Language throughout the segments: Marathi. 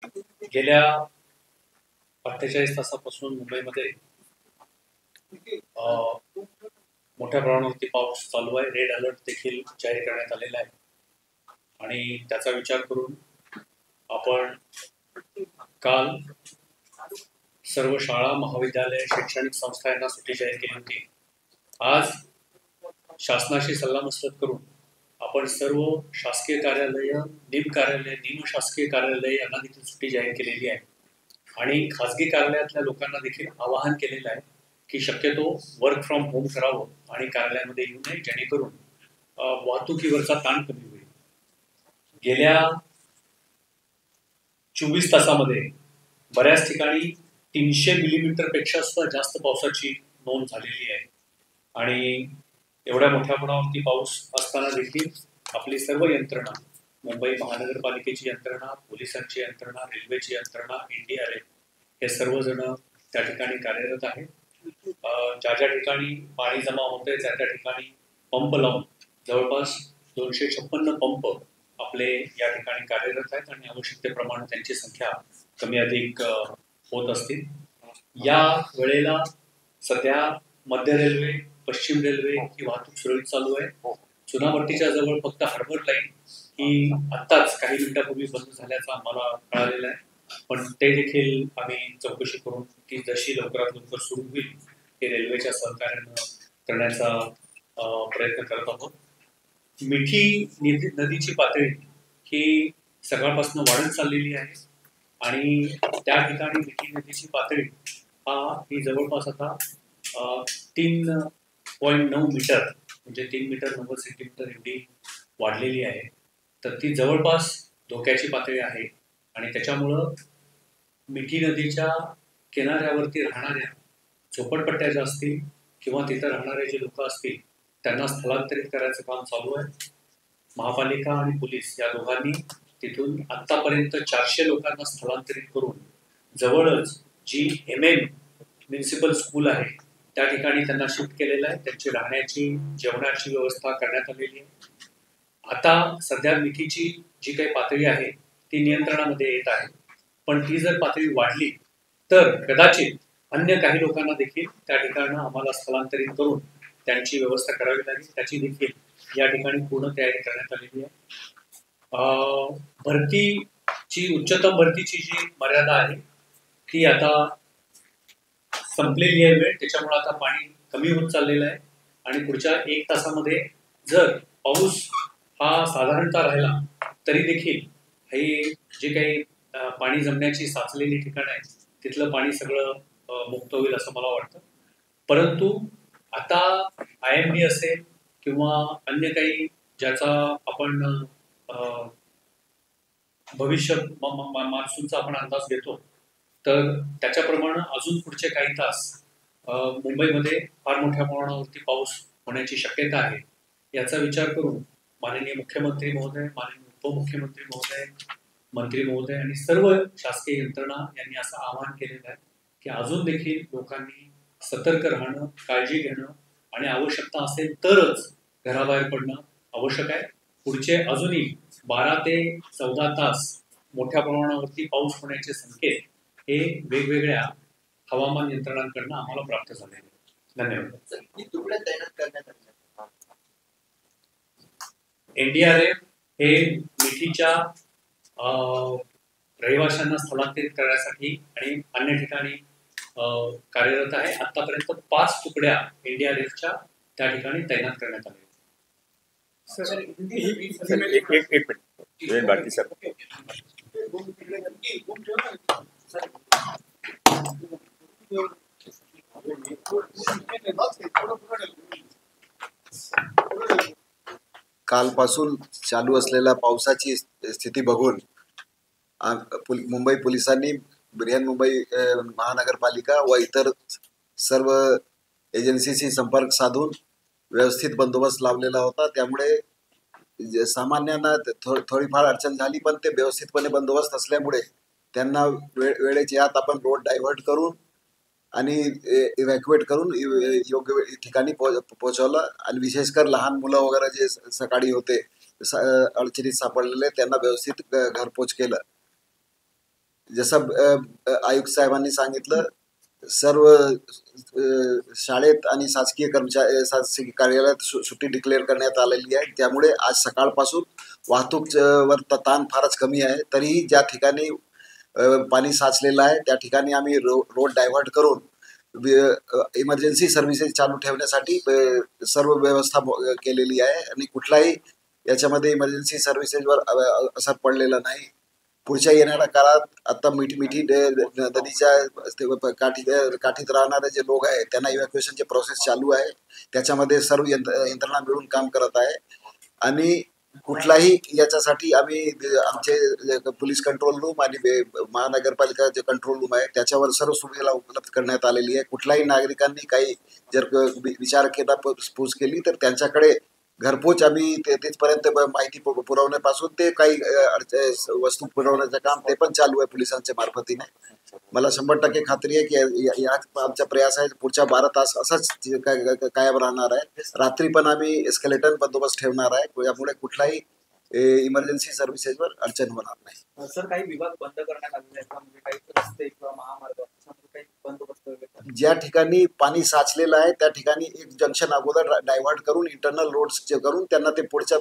गेल्या 48 तासापासून मुंबईमध्ये मोठ्या प्रमाणावरती पाऊस चालू आहे. रेड अलर्ट देखील जाहीर करण्यात आलेला आहे आणि त्याचा विचार करून आपण काल सर्व शाळा, महाविद्यालय, शैक्षणिक संस्था यांना सुट्टी जाहीर केली होती. आज शासनाशी सल्लामसलत करून आपण सर्व शासकीय कार्यालय, निमकार्यालय, निमशासकीय कार्यालय यांना देखील सुट्टी जाहीर केलेली आहे आणि खाजगी कार्यालयातल्या लोकांना देखील आवाहन केलेलं आहे की शक्यतो वर्क फ्रॉम होम करावं आणि कार्यालयामध्ये येऊ नये, जेणेकरून वाहतुकीवरचा ताण कमी होईल. गेल्या 24 तासामध्ये बऱ्याच ठिकाणी 300 मिलीमीटर पेक्षा सुद्धा जास्त पावसाची नोंद झालेली आहे आणि एवढ्या मोठ्या प्रमाणावरती पाऊस असताना देखील आपली सर्व यंत्रणा, मुंबई महानगरपालिकेची यंत्रणा, पोलिसांची यंत्रणा, रेल्वेची यंत्रणा, NDRF हे सर्वजण त्या ठिकाणी कार्यरत आहे. ज्या ज्या ठिकाणी पाणी जमा होतंय त्या ठिकाणी पंप लावून जवळपास 256 पंप आपले या ठिकाणी कार्यरत आहेत आणि आवश्यकतेप्रमाणे त्यांची संख्या कमी अधिक होत असतील. या वेळेला सध्या मध्य रेल्वे, पश्चिम रेल्वे ही वाहतूक सुरळीत चालू आहे. चुनाभट्टीच्या जवळ फक्त हार्बर लाईन ही आत्ताच काही मिनिटापूर्वी बंद झाल्याचं आम्हाला कळालेलं आहे, पण ते देखील आम्ही चौकशी करून ती जशी लवकरात लवकर सुरू होईल ते रेल्वेच्या सहकार्यानं करण्याचा प्रयत्न करत आहोत. मिठी नदीची पातळी ही सकाळपासून वाढत चाललेली आहे आणि त्या ठिकाणी मिठी नदीची पातळी ही जवळपास आता 3.9 मीटर म्हणजे 3 मीटर 90 सेंटीमीटर एवढी वाढलेली आहे. तर ती जवळपास धोक्याची पातळी आहे आणि त्याच्यामुळं मिठी नदीच्या किनाऱ्यावरती राहणाऱ्या झोपडपट्ट्या ज्या असतील किंवा तिथं राहणारे जे लोक असतील त्यांना स्थलांतरित करायचं काम चालू आहे. महापालिका आणि पोलीस या दोघांनी तिथून आतापर्यंत 400 लोकांना स्थलांतरित करून जवळच जी MM म्युनिसिपल स्कूल आहे त्या ठिकाणी त्यांना शिफ्ट केलेलं आहे. त्यांची राहण्याची, जेवणाची व्यवस्था करण्यात आलेली आहे. आता सध्या मिठीची जी काही पातळी आहे ती नियंत्रणामध्ये येत आहे, पण ती जर पातळी वाढली तर कदाचित अन्य काही लोकांना देखील त्या ठिकाणी आम्हाला स्थलांतरित करून त्यांची व्यवस्था करावी लागेल. त्याची देखील या ठिकाणी पूर्ण तयारी करण्यात आलेली आहे. उच्चतम भरतीची जी मर्यादा आहे ती आता संपलेली आहे वेळ, त्याच्यामुळे आता पाणी कमी होत चाललेलं आहे आणि पुढच्या 1 तासामध्ये जर पाऊस हा साधारणतः राहिला तरी देखील हे जे काही पाणी जमण्याची साचलेली ठिकाण आहे तिथलं पाणी सगळं मुक्त होईल असं मला वाटतं. परंतु आता IMD असेल किंवा अन्य काही ज्याचा आपण भविष्य मान्सूनचा आपण अंदाज घेतो तर त्याच्याप्रमाणे अजून पुढचे काही तास मुंबईमध्ये फार मोठ्या प्रमाणावरती पाऊस होण्याची शक्यता आहे. याचा विचार करून माननीय मुख्यमंत्री महोदय, माननीय उपमुख्यमंत्री महोदय, मंत्री महोदय आणि सर्व शासकीय यंत्रणा यांनी असं आवाहन केलेलं आहे की अजून देखील लोकांनी सतर्क राहणं, काळजी घेणं आणि आवश्यकता असेल तरच घराबाहेर पडणं आवश्यक आहे. पुढचे अजूनही 12 ते 14 तास मोठ्या प्रमाणावरती पाऊस होण्याचे संकेत हे वेगवेगळ्या हवामान यंत्रणांकडून आम्हाला प्राप्त झाले आहेत. धन्यवाद. NDRF हे मिठीच्या रहिवाशांना स्थलांतरित करण्यासाठी आणि अन्य ठिकाणी कार्यरत आहे. आतापर्यंत 5 तुकड्या NDRFच्या त्या ठिकाणी तैनात करण्यात आल्या. बाकी सर कालपासून चालू असलेल्या पावसाची स्थिती बघून मुंबई पोलिसांनी बृहन्मुंबई महानगरपालिका व इतर सर्व एजन्सीशी संपर्क साधून व्यवस्थित बंदोबस्त लावलेला होता. त्यामुळे सामान्यांना थोडीफार अडचण झाली, पण ते व्यवस्थितपणे बंदोबस्त असल्यामुळे त्यांना वेळेच्या आत आपण रोड डायव्हर्ट करून आणि इव्हॅक्युएट करून योग्य ठिकाणी पोहोचवलं. आणि विशेषकर लहान मुलं वगैरे जे सकाळी होते अडचणीत सापडलेले त्यांना व्यवस्थित घरपोच केलं. जसं आयुक्त साहेबांनी सांगितलं, सर्व शाळेत आणि शासकीय कार्यालयात सुट्टी डिक्लेअर करण्यात आलेली आहे. त्यामुळे आज सकाळपासून वाहतूक वर ताण फारच कमी आहे. तरीही ज्या ठिकाणी पाणी साचलेलं आहे त्या ठिकाणी आम्ही रोड डायव्हर्ट करून इमर्जन्सी सर्व्हिसेस चालू ठेवण्यासाठी सर्व व्यवस्था केलेली आहे आणि कुठलाही याच्यामध्ये इमर्जन्सी सर्व्हिसेसवर असर पडलेला नाही. पुढच्या येणाऱ्या काळात आता मिठी नदीच्या काठीत राहणारे जे लोक आहेत त्यांना इव्हॅक्युएशनचे प्रोसेस चालू आहे. त्याच्यामध्ये सर्व यंत्रणा मिळून काम करत आहे आणि कुठलाही याच्यासाठी आम्ही आमचे पोलीस कंट्रोल रूम आणि महानगरपालिका जे कंट्रोल रूम आहे त्याच्यावर सर्व सुविधा उपलब्ध करण्यात आलेली आहे. कुठल्याही नागरिकांनी काही जर विचार केला, पूछ केली तर त्यांच्याकडे घरपोच आम्ही तिथपर्यंत माहिती पुरवण्यापासून ते काही वस्तू पुरवण्याचं काम ते पण चालू आहे पोलिसांच्या मार्फतीने. मला 100% खात्री आहे की या आमचा प्रयास आहे पुढच्या 12 तास असाच कायम राहणार आहे. रात्री पण आम्ही एस्केलेटन बंदोबस्त ठेवणार आहे. त्यामुळे कुठलाही इमर्जन्सी सर्व्हिसेसवर अडचण होणार नाही. सर, काही विभाग बंद करण्यात आलेले आहेत का? म्हणजे काही रस्ते किंवा महामार्ग काही बंदोबस्त वगैरे? ज्या ठिकाणी पाणी साचलेलं आहे त्या ठिकाणी एक जंक्शन अगोदर डायव्हर्ट करून इंटरनल रोड्स करून त्यांना ते पुढच्या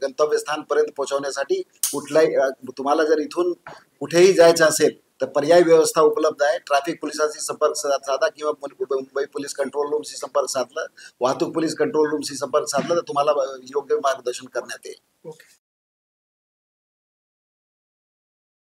गंतव्यस्थानपर्यंत पोहोचवण्यासाठी कुठलाही तुम्हाला जर इथून कुठेही जायचं असेल तर पर्यायी व्यवस्था उपलब्ध आहे. ट्रॅफिक पोलिसांशी संपर्क साधा किंवा मुंबई पोलीस कंट्रोल रूमशी संपर्क साधला, वाहतूक पोलीस कंट्रोल रूमशी संपर्क साधला तर तुम्हाला योग्य मार्गदर्शन करण्यात येईल.